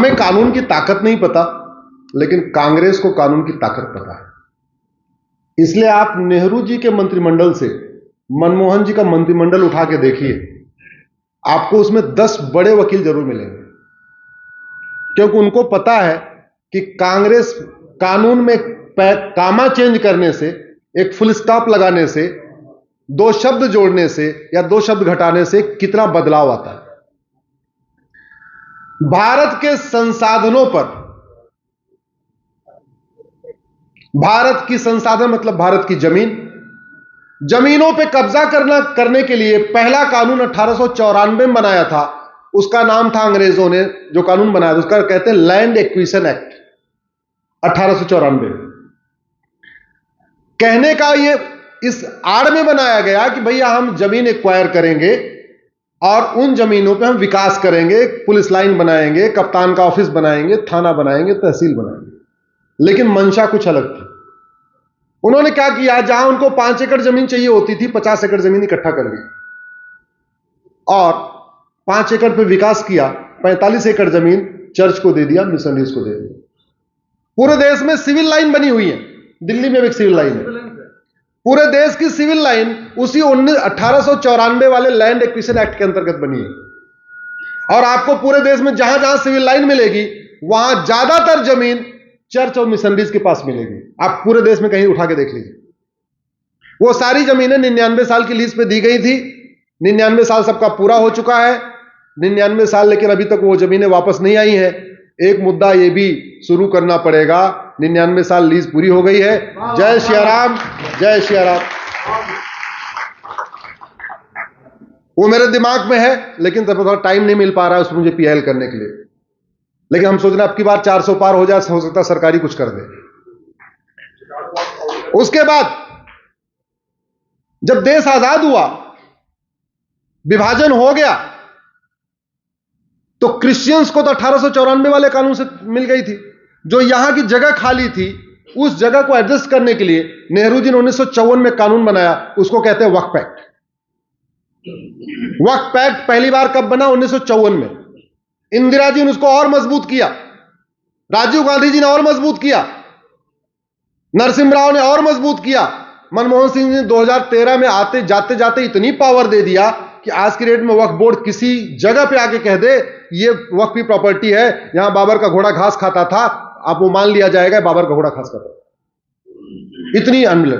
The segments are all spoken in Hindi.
हमें कानून की ताकत नहीं पता, लेकिन कांग्रेस को कानून की ताकत पता है। इसलिए आप नेहरू जी के मंत्रिमंडल से मनमोहन जी का मंत्रिमंडल उठा के देखिए, आपको उसमें 10 बड़े वकील जरूर मिलेंगे, क्योंकि उनको पता है कि कांग्रेस कानून में कामा चेंज करने से, एक फुल स्टॉप लगाने से, 2 शब्द जोड़ने से या 2 शब्द घटाने से कितना बदलाव आता है। भारत के संसाधनों पर, भारत की संसाधन मतलब भारत की जमीनों पे कब्जा करने के लिए पहला कानून 1894 में बनाया था। उसका नाम था, अंग्रेजों ने जो कानून बनाया था उसका कहते हैं लैंड एक्विजिशन एक्ट 1894। कहने का ये इस आड़ में बनाया गया कि भैया हम जमीन एक्वायर करेंगे और उन जमीनों पे हम विकास करेंगे, पुलिस लाइन बनाएंगे, कप्तान का ऑफिस बनाएंगे, थाना बनाएंगे, तहसील बनाएंगे। लेकिन मंशा कुछ अलग थी। उन्होंने क्या किया, जहां उनको 5 एकड़ जमीन चाहिए होती थी, 50 एकड़ जमीन इकट्ठा कर ली और 5 एकड़ पे विकास किया। 45 एकड़ जमीन चर्च को दे दिया, मिशनरीज को दे दिया। पूरे देश में सिविल लाइन बनी हुई है, दिल्ली में भी एक सिविल लाइन है। पूरे देश की सिविल लाइन उसी 1894 वाले लैंड एक्विजिशन एक्ट के अंतर्गत बनी है। और आपको पूरे देश में जहां जहां सिविल लाइन मिलेगी वहां ज्यादातर जमीन चर्च और मिशनरीज के पास मिलेगी। आप पूरे देश में कहीं उठा के देख लीजिए। वो सारी जमीनें 99 साल की लीज पे दी गई थी। 99 साल सबका पूरा हो चुका है, 99 साल, लेकिन अभी तक वो जमीनें वापस नहीं आई हैं। एक मुद्दा ये भी शुरू करना पड़ेगा, 99 साल लीज पूरी हो गई है। जय श्री राम, जय श्री राम। वो मेरे दिमाग में है, लेकिन तब थोड़ा टाइम नहीं मिल पा रहा है उसमें मुझे पीएल करने के लिए। लेकिन हम सोच रहे हैं अब की बार 400 पार हो जाए, हो सकता है सरकारी कुछ कर दे। उसके बाद जब देश आजाद हुआ, विभाजन हो गया, तो क्रिश्चियंस को तो 1894 वाले कानून से मिल गई थी। जो यहां की जगह खाली थी, उस जगह को एडजस्ट करने के लिए नेहरू जी ने 1954 में कानून बनाया, उसको कहते हैं वक्फ एक्ट। वक्फ एक्ट पहली बार कब बना? 1954 में। इंदिरा जी ने उसको और मजबूत किया, राजीव गांधी जी ने और मजबूत किया, नरसिम्हा राव ने और मजबूत किया, मनमोहन सिंह ने 2013 में आते जाते जाते इतनी पावर दे दिया कि आज की डेट में वक्फ बोर्ड किसी जगह पे आके कह दे ये वक्फ की प्रॉपर्टी है, यहां बाबर का घोड़ा घास खाता था, आप वो मान लिया जाएगा बाबर का घोड़ा घास खाता था। इतनी अनबिलीव।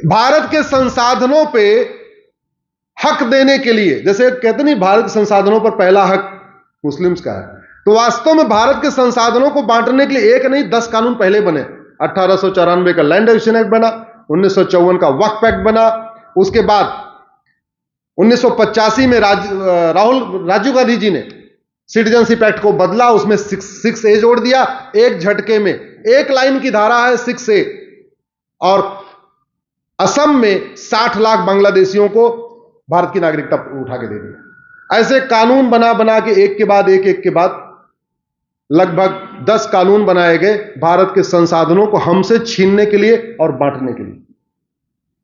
भारत के संसाधनों पे हक देने के लिए, जैसे कहते नहीं भारत के संसाधनों पर पहला हक मुस्लिम्स का है, तो वास्तव में भारत के संसाधनों को बांटने के लिए एक नहीं 10 कानून पहले बने। 1894 का लैंड एक्विजिशन एक्ट बना, 1954 का वक्फ एक्ट बना, उसके बाद 1985 में राजीव गांधी जी ने सिटीजनशिप एक्ट को बदला, उसमें 6A जोड़ दिया। एक झटके में एक लाइन की धारा है 6A, और असम में 60 लाख बांग्लादेशियों को भारत की नागरिकता उठा के दे दी। ऐसे कानून बना बना के एक के बाद एक के बाद लगभग 10 कानून बनाए गए भारत के संसाधनों को हमसे छीनने के लिए और बांटने के लिए।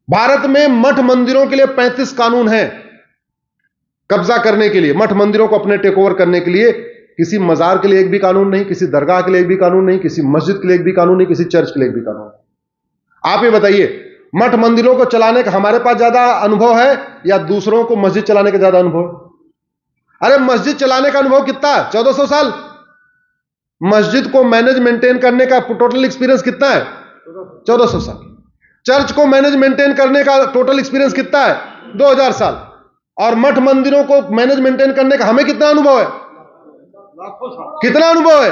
भारत में मठ मंदिरों के लिए 35 कानून हैं कब्जा करने के लिए, मठ मंदिरों को अपने टेक ओवर करने के लिए। किसी मजार के लिए एक भी कानून नहीं, किसी दरगाह के लिए एक भी कानून नहीं, किसी मस्जिद के लिए एक भी कानून नहीं, किसी चर्च के लिए एक भी कानून नहीं। आप ये बताइए, मठ मंदिरों को चलाने का हमारे पास ज्यादा अनुभव है या दूसरों को मस्जिद चलाने का ज्यादा अनुभव? अरे मस्जिद चलाने का अनुभव कितना है? 1400 साल। मस्जिद को मैनेज मेंटेन करने का टोटल एक्सपीरियंस कितना है? 1400 साल। चर्च को मैनेज मेंटेन करने का टोटल एक्सपीरियंस कितना है? 2000 साल। और मठ मंदिरों को मैनेज मेंटेन करने का हमें कितना अनुभव है? कितना अनुभव है?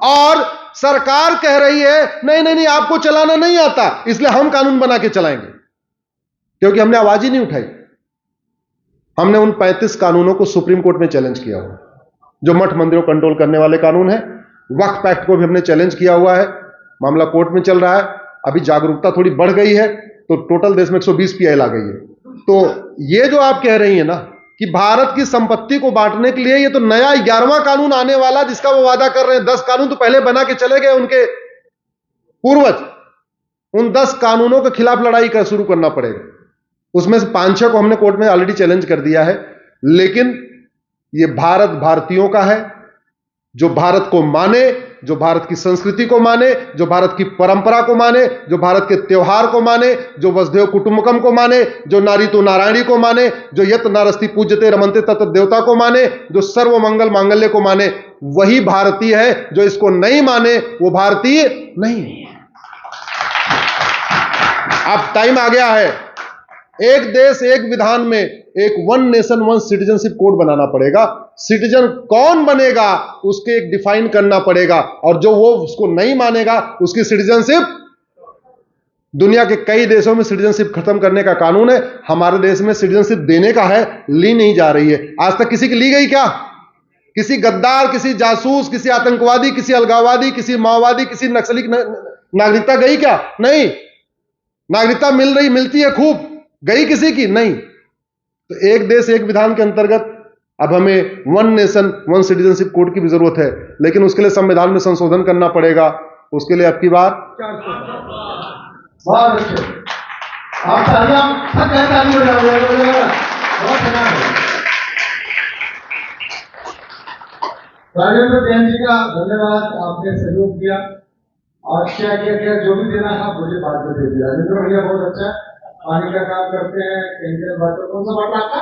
और सरकार कह रही है नहीं नहीं नहीं, आपको चलाना नहीं आता, इसलिए हम कानून बना के चलाएंगे, क्योंकि हमने आवाज ही नहीं उठाई। हमने उन 35 कानूनों को सुप्रीम कोर्ट में चैलेंज किया हुआ, जो मठ मंदिरों को कंट्रोल करने वाले कानून है। वक्फ एक्ट को भी हमने चैलेंज किया हुआ है, मामला कोर्ट में चल रहा है। अभी जागरूकता थोड़ी बढ़ गई है, तो टोटल देश में 120 PIL आ गई है। तो ये जो आप कह रही है ना कि भारत की संपत्ति को बांटने के लिए ये तो नया 11वां कानून आने वाला, जिसका वो वादा कर रहे हैं। 10 कानून तो पहले बना के चले गए उनके पूर्वज। उन 10 कानूनों के खिलाफ लड़ाई शुरू करना पड़ेगा। उसमें से 5-6 को हमने कोर्ट में ऑलरेडी चैलेंज कर दिया है, लेकिन ये भारत भारतीयों का है, जो भारत को माने, जो भारत की संस्कृति को माने, जो भारत की परंपरा को माने, जो भारत के त्योहार को माने, जो वसुधैव कुटुंबकम को माने, जो नारी तो नारायणी को माने, जो यत नारस्ति पूज्यते रमन्ते तत् देवता को माने, जो सर्व मंगल मांगल्य को माने, वही भारतीय है। जो इसको नहीं माने वो भारतीय नहीं है। अब टाइम आ गया है, एक देश एक विधान में एक one nation one citizenship code बनाना पड़ेगा। सिटीजन कौन बनेगा उसके एक डिफाइन करना पड़ेगा, और जो वो उसको नहीं मानेगा उसकी सिटीजनशिप, दुनिया के कई देशों में सिटीजनशिप खत्म करने का कानून है, हमारे देश में सिटीजनशिप देने का है, ली नहीं जा रही है। आज तक किसी की ली गई क्या? किसी गद्दार, किसी जासूस, किसी आतंकवादी, किसी अलगाववादी, किसी माओवादी, किसी नक्सली नागरिकता गई क्या? नहीं। नागरिकता मिलती है खूब, गई किसी की? नहीं। तो एक देश एक विधान के अंतर्गत अब हमें one nation one citizenship code की भी जरूरत है, लेकिन उसके लिए संविधान में संशोधन करना पड़ेगा। उसके लिए अब की बार बहुत अच्छे, आप तालियां सब ताली हो जाओगे, बहुत अच्छा है। राजेंद्र जैन जी का धन्यवाद, आपने सहयोग किया और क्या जो भी देना था मुझे बाद में दे दिया। राजेंद्र भैया बहुत अच्छा पानी का काम करते हैं, केमिकल वाटर, कौन सा वाटर आपका?